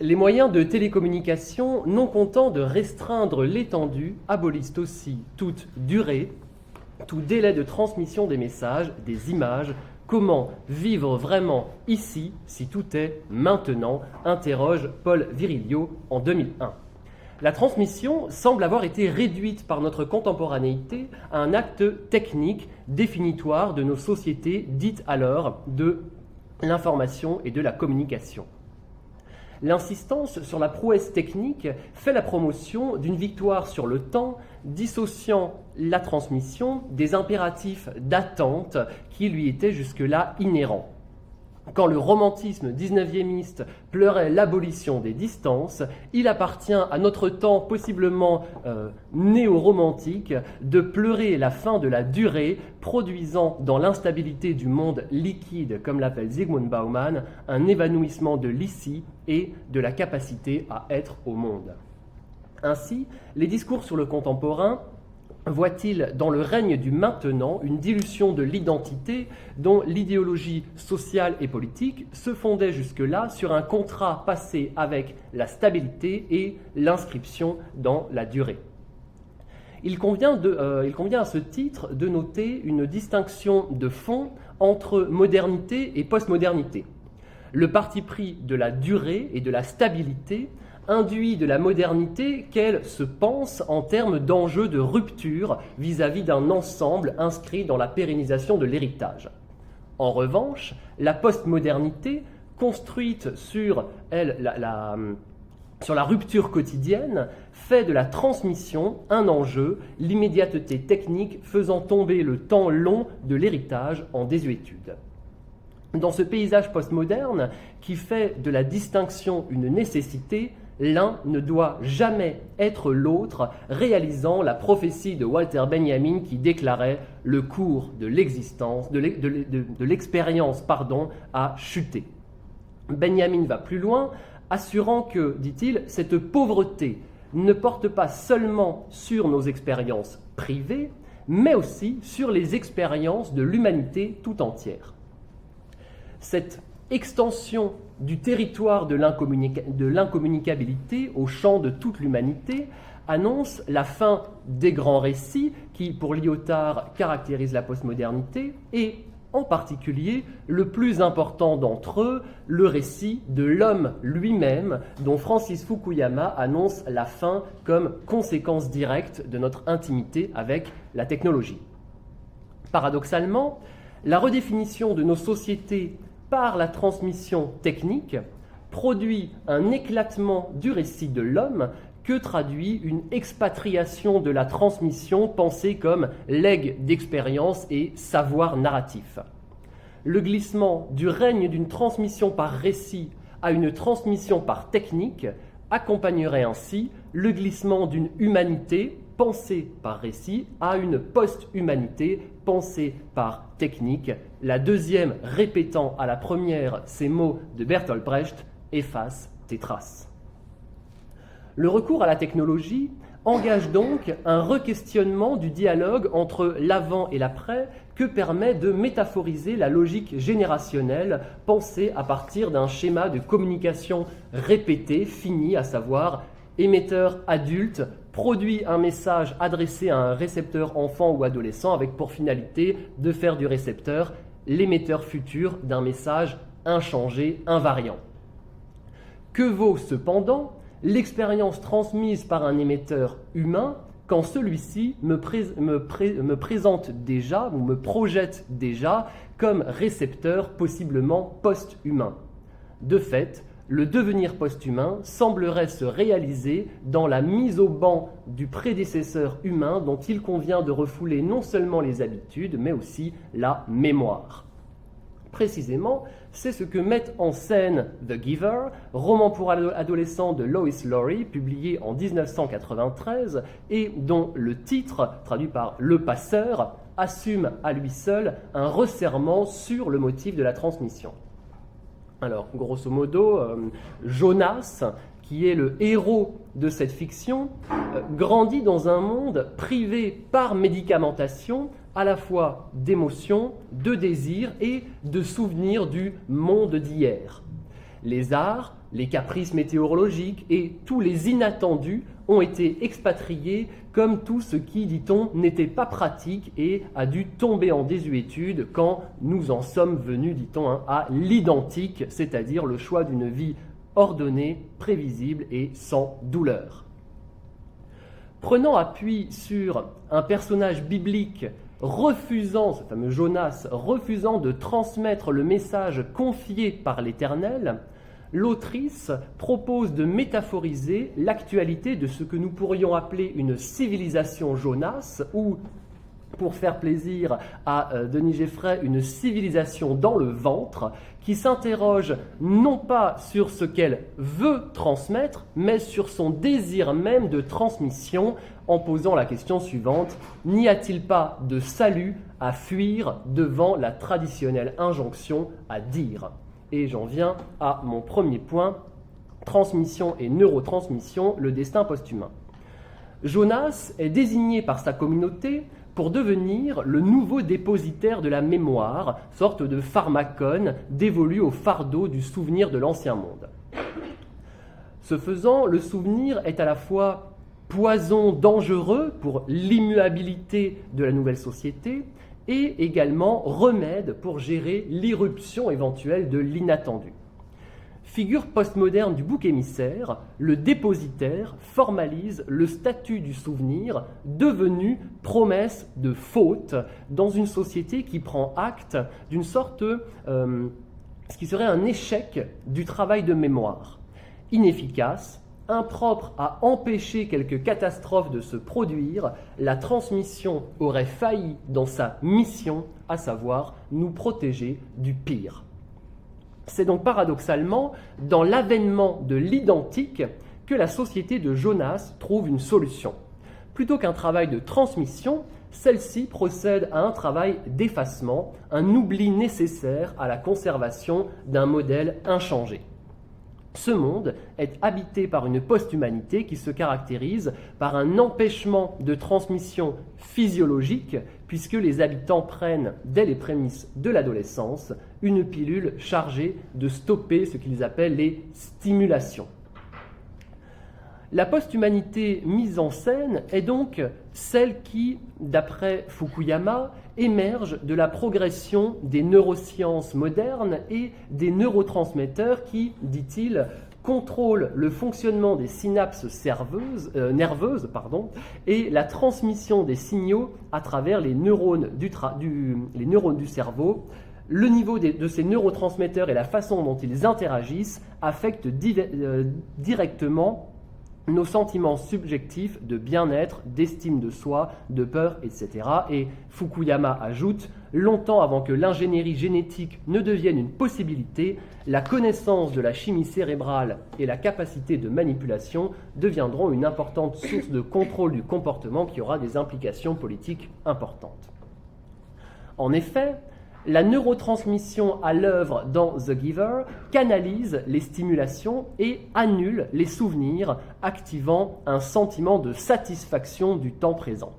Les moyens de télécommunication, non content de restreindre l'étendue, abolissent aussi toute durée, tout délai de transmission des messages, des images. Comment vivre vraiment ici si tout est maintenant, interroge Paul Virilio en 2001. La transmission semble avoir été réduite par notre contemporanéité à un acte technique définitoire de nos sociétés dites alors de l'information et de la communication. L'insistance sur la prouesse technique fait la promotion d'une victoire sur le temps, dissociant la transmission des impératifs d'attente qui lui étaient jusque-là inhérents. Quand le romantisme 19e pleurait l'abolition des distances, il appartient à notre temps possiblement néo-romantique de pleurer la fin de la durée, produisant dans l'instabilité du monde liquide, comme l'appelle Zygmunt Bauman, un évanouissement de l'ici et de la capacité à être au monde. Ainsi, les discours sur le contemporain voit-il dans le règne du maintenant une dilution de l'identité dont l'idéologie sociale et politique se fondait jusque-là sur un contrat passé avec la stabilité et l'inscription dans la durée. Il convient à ce titre de noter une distinction de fond entre modernité et postmodernité. Le parti pris de la durée et de la stabilité induit de la modernité qu'elle se pense en termes d'enjeux de rupture vis-à-vis d'un ensemble inscrit dans la pérennisation de l'héritage. En revanche, la postmodernité, construite sur la rupture quotidienne, fait de la transmission un enjeu, l'immédiateté technique faisant tomber le temps long de l'héritage en désuétude. Dans ce paysage postmoderne qui fait de la distinction une nécessité, l'un ne doit jamais être l'autre, réalisant la prophétie de Walter Benjamin qui déclarait « le cours de l'existence, de l'expérience, a chuté ». Benjamin va plus loin, assurant que, dit-il, cette pauvreté ne porte pas seulement sur nos expériences privées, mais aussi sur les expériences de l'humanité tout entière. Cette extension du territoire de l'incommunicabilité au champ de toute l'humanité annonce la fin des grands récits qui, pour Lyotard, caractérisent la postmodernité et, en particulier, le plus important d'entre eux, le récit de l'homme lui-même, dont Francis Fukuyama annonce la fin comme conséquence directe de notre intimité avec la technologie. Paradoxalement, la redéfinition de nos sociétés par la transmission technique produit un éclatement du récit de l'homme que traduit une expatriation de la transmission pensée comme legs d'expérience et savoir narratif. Le glissement du règne d'une transmission par récit à une transmission par technique accompagnerait ainsi le glissement d'une humanité pensée par récit à une post-humanité pensée par technique, la deuxième répétant à la première ces mots de Bertolt Brecht « efface tes traces ». Le recours à la technologie engage donc un requestionnement du dialogue entre l'avant et l'après que permet de métaphoriser la logique générationnelle pensée à partir d'un schéma de communication répété, fini, à savoir émetteur adulte, produit un message adressé à un récepteur enfant ou adolescent avec pour finalité de faire du récepteur l'émetteur futur d'un message inchangé, invariant. Que vaut cependant l'expérience transmise par un émetteur humain quand celui-ci me présente déjà ou me projette déjà comme récepteur possiblement post-humain? De fait, le devenir post-humain semblerait se réaliser dans la mise au ban du prédécesseur humain dont il convient de refouler non seulement les habitudes, mais aussi la mémoire. Précisément, c'est ce que met en scène The Giver, roman pour adolescents de Lois Lowry, publié en 1993, et dont le titre, traduit par « Le passeur », assume à lui seul un resserrement sur le motif de la transmission. Alors, grosso modo, Jonas, qui est le héros de cette fiction, grandit dans un monde privé par médicamentation à la fois d'émotions, de désirs et de souvenirs du monde d'hier. Les arts, les caprices météorologiques et tous les inattendus ont été expatriés comme tout ce qui, dit-on, n'était pas pratique et a dû tomber en désuétude quand nous en sommes venus, dit-on, à l'identique, c'est-à-dire le choix d'une vie ordonnée, prévisible et sans douleur. Prenant appui sur un personnage biblique refusant, ce fameux Jonas, refusant de transmettre le message confié par l'Éternel, l'autrice propose de métaphoriser l'actualité de ce que nous pourrions appeler une civilisation Jonas, ou, pour faire plaisir à Denis Geffray, une civilisation dans le ventre, qui s'interroge non pas sur ce qu'elle veut transmettre, mais sur son désir même de transmission, en posant la question suivante: n'y a-t-il pas de salut à fuir devant la traditionnelle injonction à dire ? Et j'en viens à mon premier point, transmission et neurotransmission, le destin post-humain. Jonas est désigné par sa communauté pour devenir le nouveau dépositaire de la mémoire, sorte de pharmacone dévolu au fardeau du souvenir de l'ancien monde. Ce faisant, le souvenir est à la fois poison dangereux pour l'immuabilité de la nouvelle société et également remède pour gérer l'irruption éventuelle de l'inattendu. Figure postmoderne du bouc émissaire, le dépositaire formalise le statut du souvenir devenu promesse de faute dans une société qui prend acte d'une sorte, ce qui serait un échec du travail de mémoire. Inefficace, impropre à empêcher quelques catastrophes de se produire, la transmission aurait failli dans sa mission, à savoir nous protéger du pire. C'est donc paradoxalement dans l'avènement de l'identique que la société de Jonas trouve une solution. Plutôt qu'un travail de transmission, celle-ci procède à un travail d'effacement, un oubli nécessaire à la conservation d'un modèle inchangé. Ce monde est habité par une post-humanité qui se caractérise par un empêchement de transmission physiologique, puisque les habitants prennent, dès les prémices de l'adolescence, une pilule chargée de stopper ce qu'ils appellent les stimulations. La post-humanité mise en scène est donc celle qui, d'après Fukuyama, émerge de la progression des neurosciences modernes et des neurotransmetteurs qui, dit-il, contrôlent le fonctionnement des synapses nerveuses et la transmission des signaux à travers les neurones du cerveau. Le niveau de ces neurotransmetteurs et la façon dont ils interagissent affectent directement nos sentiments subjectifs de bien-être, d'estime de soi, de peur, etc. Et Fukuyama ajoute, longtemps avant que l'ingénierie génétique ne devienne une possibilité, la connaissance de la chimie cérébrale et la capacité de manipulation deviendront une importante source de contrôle du comportement qui aura des implications politiques importantes. En effet, la neurotransmission à l'œuvre dans The Giver canalise les stimulations et annule les souvenirs, activant un sentiment de satisfaction du temps présent.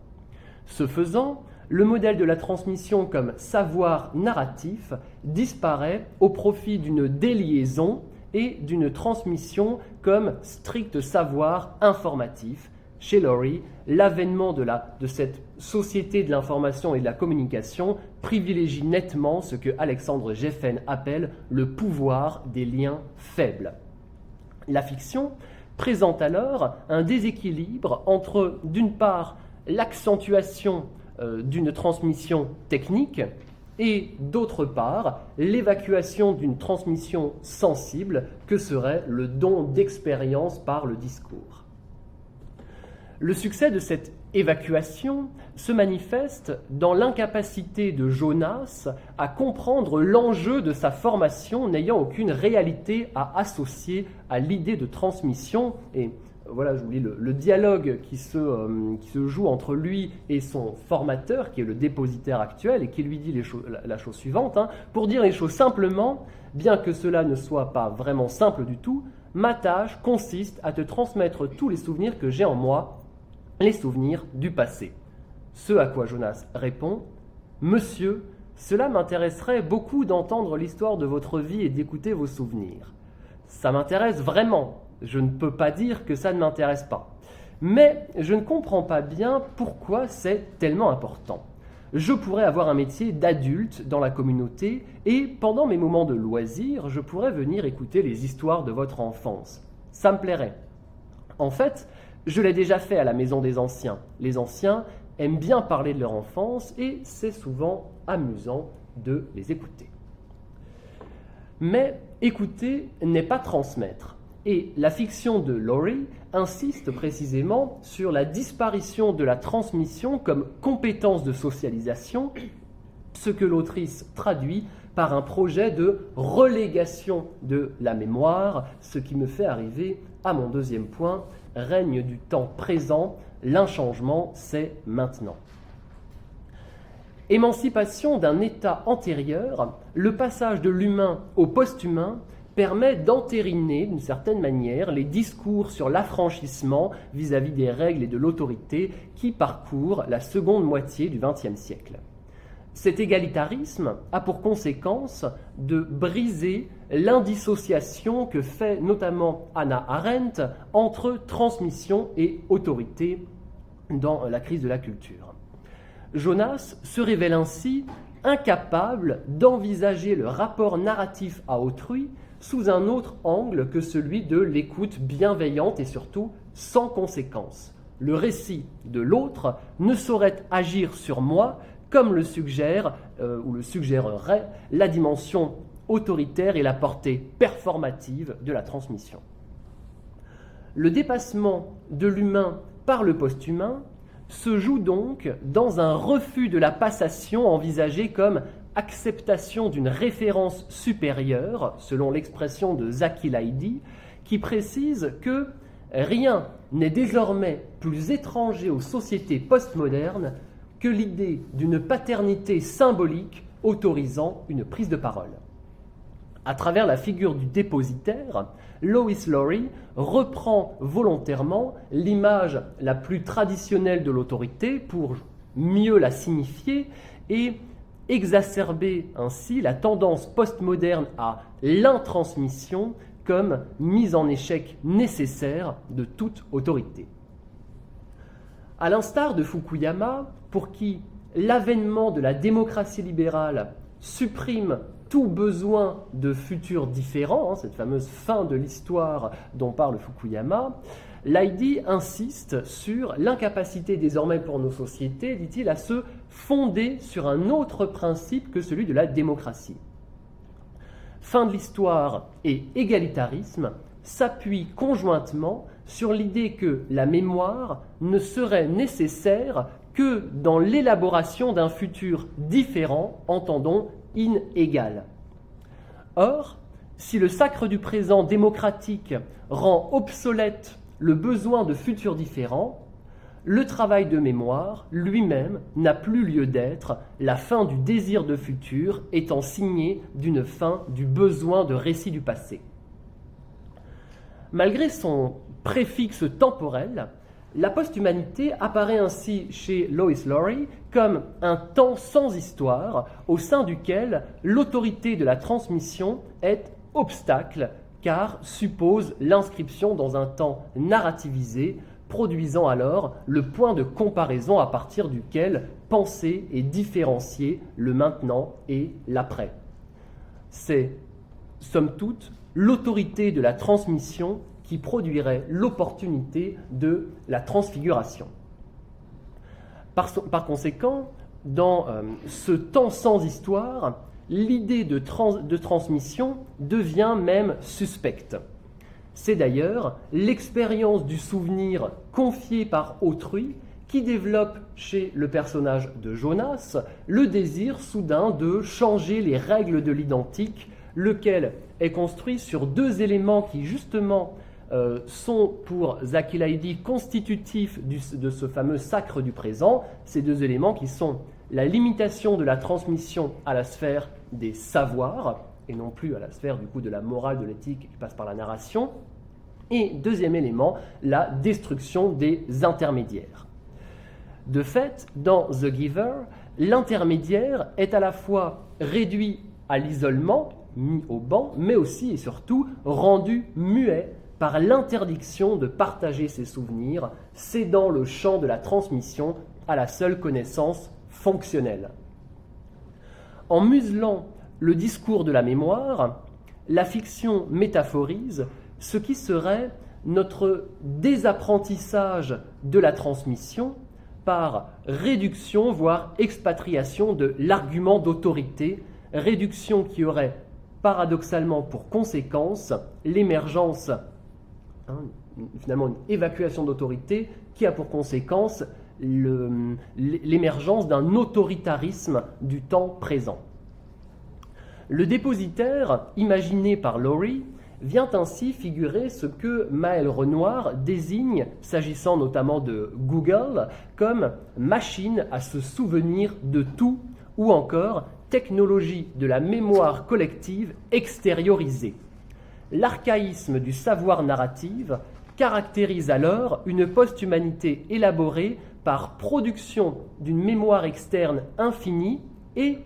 Ce faisant, le modèle de la transmission comme savoir narratif disparaît au profit d'une déliaison et d'une transmission comme strict savoir informatif. Chez Laurie, l'avènement de cette société de l'information et de la communication privilégie nettement ce que Alexandre Geffen appelle le pouvoir des liens faibles. La fiction présente alors un déséquilibre entre, d'une part, l'accentuation d'une transmission technique et, d'autre part, l'évacuation d'une transmission sensible que serait le don d'expérience par le discours. Le succès de cette évacuation se manifeste dans l'incapacité de Jonas à comprendre l'enjeu de sa formation n'ayant aucune réalité à associer à l'idée de transmission. Et voilà, je vous lis le dialogue qui se joue entre lui et son formateur, qui est le dépositaire actuel, et qui lui dit la chose suivante. Pour dire les choses simplement, bien que cela ne soit pas vraiment simple du tout, ma tâche consiste à te transmettre tous les souvenirs que j'ai en moi, les souvenirs du passé. Ce à quoi Jonas répond : Monsieur, cela m'intéresserait beaucoup d'entendre l'histoire de votre vie et d'écouter vos souvenirs. Ça m'intéresse vraiment. Je ne peux pas dire que ça ne m'intéresse pas. Mais je ne comprends pas bien pourquoi c'est tellement important. Je pourrais avoir un métier d'adulte dans la communauté et pendant mes moments de loisirs, je pourrais venir écouter les histoires de votre enfance. Ça me plairait. En fait, je l'ai déjà fait à la maison des anciens. Les anciens aiment bien parler de leur enfance et c'est souvent amusant de les écouter. Mais écouter n'est pas transmettre. Et la fiction de Laurie insiste précisément sur la disparition de la transmission comme compétence de socialisation, ce que l'autrice traduit par un projet de relégation de la mémoire, ce qui me fait arriver à mon deuxième point, règne du temps présent, l'inchangement c'est maintenant. Émancipation d'un état antérieur, le passage de l'humain au post-humain permet d'entériner d'une certaine manière les discours sur l'affranchissement vis-à-vis des règles et de l'autorité qui parcourent la seconde moitié du XXe siècle. Cet égalitarisme a pour conséquence de briser l'indissociation que fait notamment Hannah Arendt entre transmission et autorité dans la crise de la culture. Jonas se révèle ainsi incapable d'envisager le rapport narratif à autrui sous un autre angle que celui de l'écoute bienveillante et surtout sans conséquence. Le récit de l'autre ne saurait agir sur moi comme le suggère ou le suggérerait la dimension autoritaire et la portée performative de la transmission. Le dépassement de l'humain par le post-humain se joue donc dans un refus de la passation envisagée comme acceptation d'une référence supérieure, selon l'expression de Zaki Laïdi, qui précise que rien n'est désormais plus étranger aux sociétés postmodernes que l'idée d'une paternité symbolique autorisant une prise de parole. À travers la figure du dépositaire, Lois Lowry reprend volontairement l'image la plus traditionnelle de l'autorité pour mieux la signifier et exacerber ainsi la tendance postmoderne à l'intransmission comme mise en échec nécessaire de toute autorité. À l'instar de Fukuyama, pour qui l'avènement de la démocratie libérale supprime tout besoin de futurs différents, cette fameuse fin de l'histoire dont parle Fukuyama, Laïdi insiste sur l'incapacité désormais pour nos sociétés, dit-il, à se fonder sur un autre principe que celui de la démocratie. Fin de l'histoire et égalitarisme s'appuient conjointement sur l'idée que la mémoire ne serait nécessaire que dans l'élaboration d'un futur différent, entendons inégal. Or, si le sacre du présent démocratique rend obsolète le besoin de futurs différents, le travail de mémoire lui-même n'a plus lieu d'être, la fin du désir de futur étant signée d'une fin du besoin de récit du passé. Malgré son préfixe temporel, la post-humanité apparaît ainsi chez Lois Lowry comme un temps sans histoire au sein duquel l'autorité de la transmission est obstacle car suppose l'inscription dans un temps narrativisé, produisant alors le point de comparaison à partir duquel penser et différencier le maintenant et l'après. C'est, somme toute, l'autorité de la transmission qui produirait l'opportunité de la transfiguration. Par conséquent, dans ce temps sans histoire, l'idée de transmission devient même suspecte. C'est d'ailleurs l'expérience du souvenir confié par autrui qui développe chez le personnage de Jonas le désir soudain de changer les règles de l'identique, lequel est construit sur deux éléments qui justement sont pour Zaki Laïdi constitutifs de ce fameux sacre du présent, ces deux éléments qui sont la limitation de la transmission à la sphère des savoirs, et non plus à la sphère du coup de la morale, de l'éthique qui passe par la narration, et deuxième élément, la destruction des intermédiaires. De fait, dans The Giver, l'intermédiaire est à la fois réduit à l'isolement, mis au banc, mais aussi et surtout rendu muet par l'interdiction de partager ses souvenirs, cédant le champ de la transmission à la seule connaissance fonctionnelle. En muselant le discours de la mémoire, la fiction métaphorise ce qui serait notre désapprentissage de la transmission par réduction, voire expatriation de l'argument d'autorité, réduction qui aurait paradoxalement pour conséquence l'émergence, finalement une évacuation d'autorité qui a pour conséquence l'émergence d'un autoritarisme du temps présent. Le dépositaire, imaginé par Lowry, vient ainsi figurer ce que Maël Renoir désigne, s'agissant notamment de Google, comme machine à se souvenir de tout, ou encore technologie de la mémoire collective extériorisée. L'archaïsme du savoir narratif caractérise alors une post-humanité élaborée par production d'une mémoire externe infinie et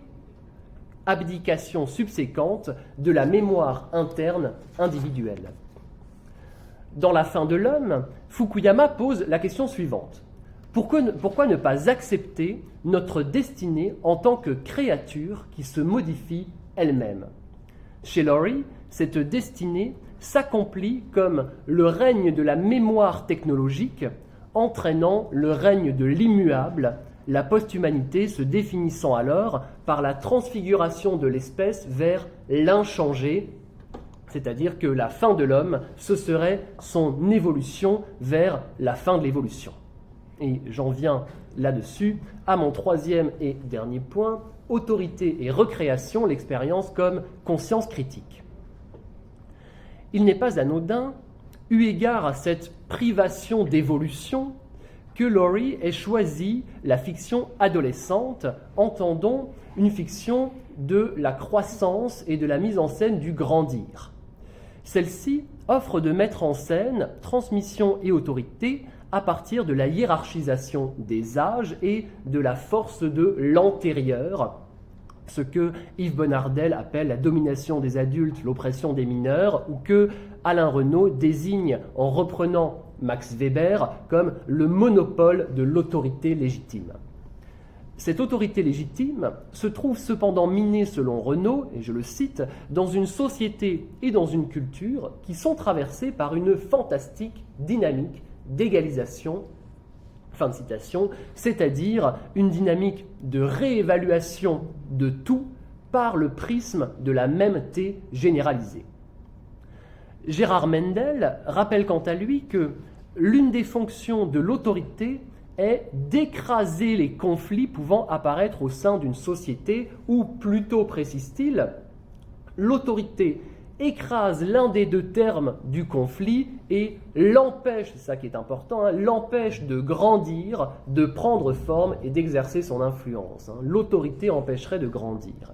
abdication subséquente de la mémoire interne individuelle. Dans La fin de l'homme, Fukuyama pose la question suivante. Pourquoi ne pas accepter notre destinée en tant que créature qui se modifie elle-même ? Chez Lowry, cette destinée s'accomplit comme le règne de la mémoire technologique, entraînant le règne de l'immuable, la post-humanité se définissant alors par la transfiguration de l'espèce vers l'inchangé, c'est-à-dire que la fin de l'homme, ce serait son évolution vers la fin de l'évolution. Et j'en viens là-dessus à mon troisième et dernier point, autorité et recréation, l'expérience comme conscience critique. Il n'est pas anodin, eu égard à cette privation d'évolution, que Lowry ait choisi la fiction adolescente, entendons une fiction de la croissance et de la mise en scène du grandir. Celle-ci offre de mettre en scène transmission et autorité à partir de la hiérarchisation des âges et de la force de l'antérieur, ce que Yves Bonnardel appelle la domination des adultes, l'oppression des mineurs, ou que Alain Renaud désigne en reprenant Max Weber comme le monopole de l'autorité légitime. Cette autorité légitime se trouve cependant minée, selon Renaud, et je le cite, dans une société et dans une culture qui sont traversées par une fantastique dynamique d'égalisation, fin de citation, c'est-à-dire une dynamique de réévaluation de tout par le prisme de la mêmeté généralisée. Gérard Mendel rappelle quant à lui que l'une des fonctions de l'autorité est d'écraser les conflits pouvant apparaître au sein d'une société, ou plutôt, précise-t-il, l'autorité écrase l'un des deux termes du conflit et l'empêche, c'est ça qui est important, l'empêche de grandir, de prendre forme et d'exercer son influence. L'autorité empêcherait de grandir.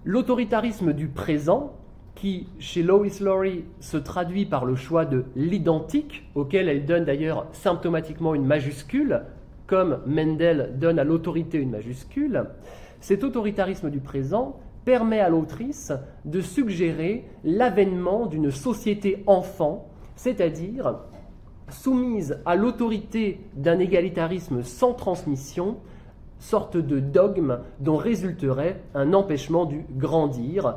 L'autoritarisme du présent, qui, chez Lois Lowry, se traduit par le choix de l'identique, auquel elle donne d'ailleurs symptomatiquement une majuscule, comme Mendel donne à l'autorité une majuscule, cet autoritarisme du présent permet à l'autrice de suggérer l'avènement d'une société enfant, c'est-à-dire soumise à l'autorité d'un égalitarisme sans transmission, sorte de dogme dont résulterait un empêchement du grandir,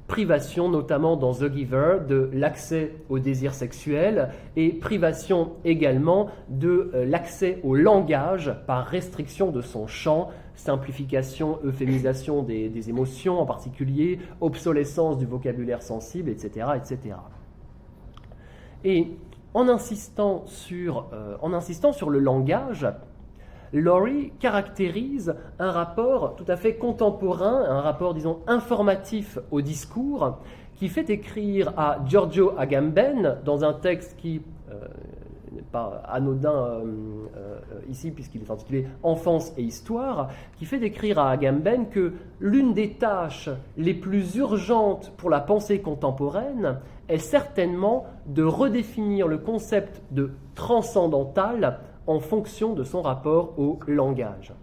privation notamment dans The Giver de l'accès au désir sexuel et privation également de l'accès au langage par restriction de son champ, simplification, euphémisation des émotions en particulier, obsolescence du vocabulaire sensible, etc. etc. Et en insistant sur le langage, Lowry caractérise un rapport tout à fait contemporain, un rapport, disons, informatif au discours, qui fait écrire à Giorgio Agamben, dans un texte qui n'est pas anodin ici, puisqu'il est intitulé « Enfance et histoire », qui fait écrire à Agamben que l'une des tâches les plus urgentes pour la pensée contemporaine est certainement de redéfinir le concept de transcendantal en fonction de son rapport au langage.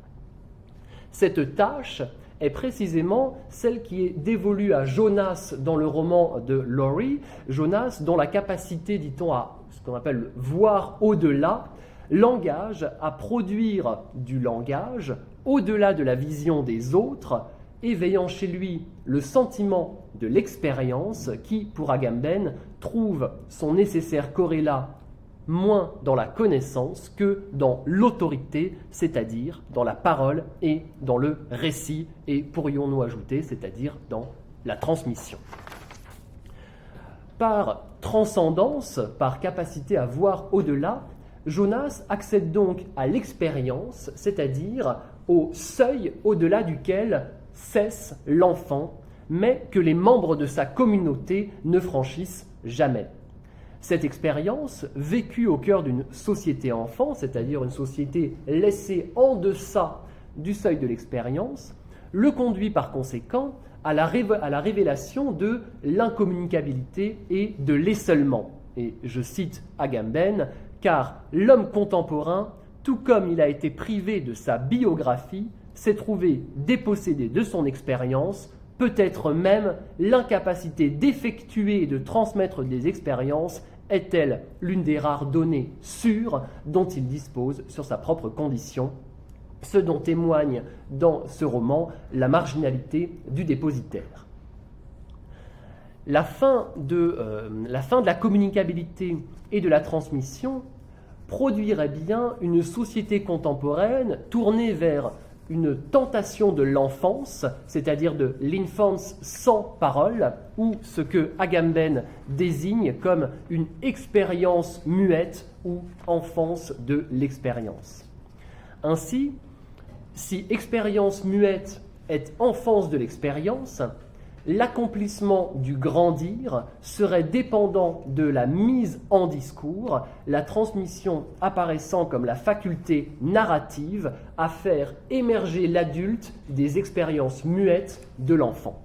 Cette tâche est précisément celle qui est dévolue à Jonas dans le roman de Laurie. Jonas, dont la capacité, dit-on, à ce qu'on appelle voir au-delà, l'engage à produire du langage au-delà de la vision des autres, éveillant chez lui le sentiment de l'expérience qui, pour Agamben, trouve son nécessaire corrélat moins dans la connaissance que dans l'autorité, c'est-à-dire dans la parole et dans le récit, et pourrions-nous ajouter, c'est-à-dire dans la transmission. Par transcendance, par capacité à voir au-delà, Jonas accède donc à l'expérience, c'est-à-dire au seuil au-delà duquel cesse l'enfant, mais que les membres de sa communauté ne franchissent jamais. Cette expérience, vécue au cœur d'une société enfant, c'est-à-dire une société laissée en deçà du seuil de l'expérience, le conduit par conséquent à la révélation de l'incommunicabilité et de l'esseulement. Et je cite Agamben, car l'homme contemporain, tout comme il a été privé de sa biographie, s'est trouvé dépossédé de son expérience, peut-être même l'incapacité d'effectuer et de transmettre des expériences est-elle l'une des rares données sûres dont il dispose sur sa propre condition, ce dont témoigne dans ce roman la marginalité du dépositaire. La fin de la communicabilité et de la transmission produirait bien une société contemporaine tournée vers une tentation de l'enfance, c'est-à-dire de l'infance sans parole, ou ce que Agamben désigne comme une expérience muette ou enfance de l'expérience. Ainsi, si expérience muette est enfance de l'expérience, l'accomplissement du grandir serait dépendant de la mise en discours, la transmission apparaissant comme la faculté narrative à faire émerger l'adulte des expériences muettes de l'enfant.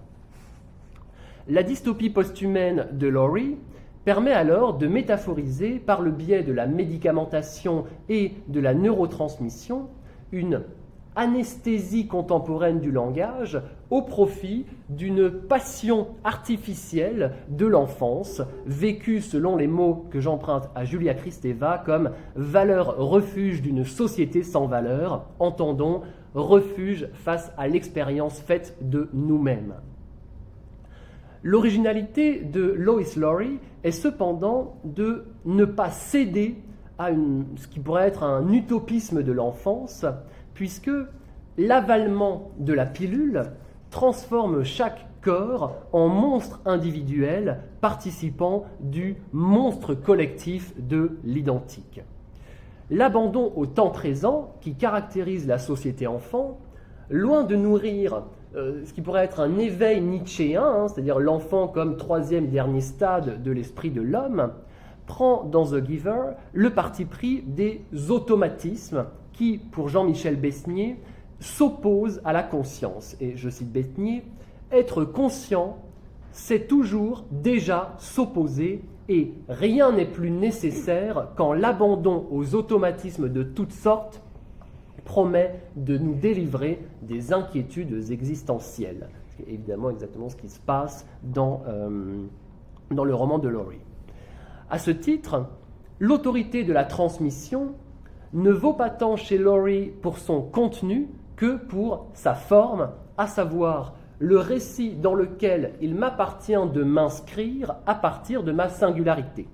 La dystopie post-humaine de Laurie permet alors de métaphoriser, par le biais de la médicamentation et de la neurotransmission, une anesthésie contemporaine du langage au profit d'une passion artificielle de l'enfance, vécue selon les mots que j'emprunte à Julia Kristeva comme valeur refuge d'une société sans valeur, entendons refuge face à l'expérience faite de nous-mêmes. L'originalité de Lois Laurie est cependant de ne pas céder à ce qui pourrait être un utopisme de l'enfance, puisque l'avalement de la pilule transforme chaque corps en monstre individuel participant du monstre collectif de l'identique. L'abandon au temps présent, qui caractérise la société enfant, loin de nourrir ce qui pourrait être un éveil nietzschéen, c'est-à-dire l'enfant comme troisième dernier stade de l'esprit de l'homme, prend dans The Giver le parti pris des automatismes qui, pour Jean-Michel Besnier, s'opposent à la conscience. Et je cite Besnier, « Être conscient, c'est toujours déjà s'opposer et rien n'est plus nécessaire quand l'abandon aux automatismes de toutes sortes promet de nous délivrer des inquiétudes existentielles. » C'est évidemment exactement ce qui se passe dans le roman de Laurie. À ce titre, l'autorité de la transmission ne vaut pas tant chez Laurie pour son contenu que pour sa forme, à savoir le récit dans lequel il m'appartient de m'inscrire à partir de ma singularité.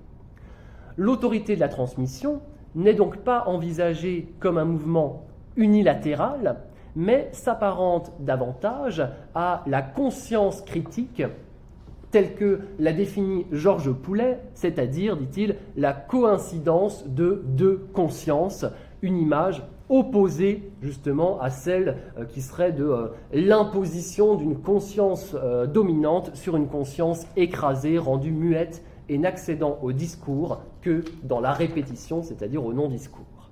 L'autorité de la transmission n'est donc pas envisagée comme un mouvement unilatéral, mais s'apparente davantage à la conscience critique telle que l'a définit Georges Poulet, c'est-à-dire, dit-il, la coïncidence de deux consciences, une image opposée justement à celle qui serait de l'imposition d'une conscience dominante sur une conscience écrasée, rendue muette et n'accédant au discours que dans la répétition, c'est-à-dire au non-discours.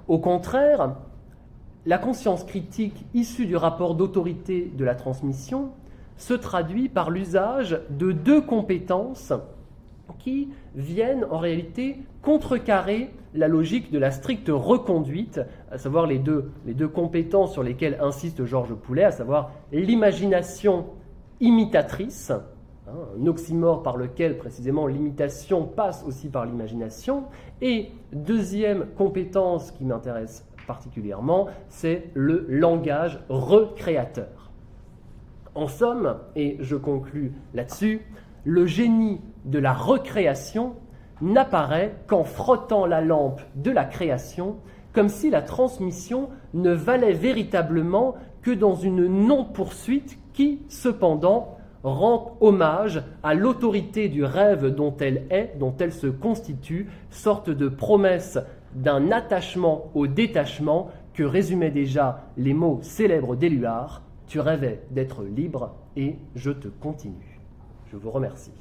Au contraire, la conscience critique issue du rapport d'autorité de la transmission se traduit par l'usage de deux compétences qui viennent en réalité contrecarrer la logique de la stricte reconduite, à savoir les deux compétences sur lesquelles insiste Georges Poulet, à savoir l'imagination imitatrice, un oxymore par lequel précisément l'imitation passe aussi par l'imagination, et deuxième compétence qui m'intéresse particulièrement, c'est le langage recréateur. En somme, et je conclus là-dessus, le génie de la recréation n'apparaît qu'en frottant la lampe de la création, comme si la transmission ne valait véritablement que dans une non-poursuite qui, cependant, rend hommage à l'autorité du rêve dont elle se constitue, sorte de promesse d'un attachement au détachement que résumaient déjà les mots célèbres d'Éluard. Tu rêvais d'être libre et je te continue. Je vous remercie.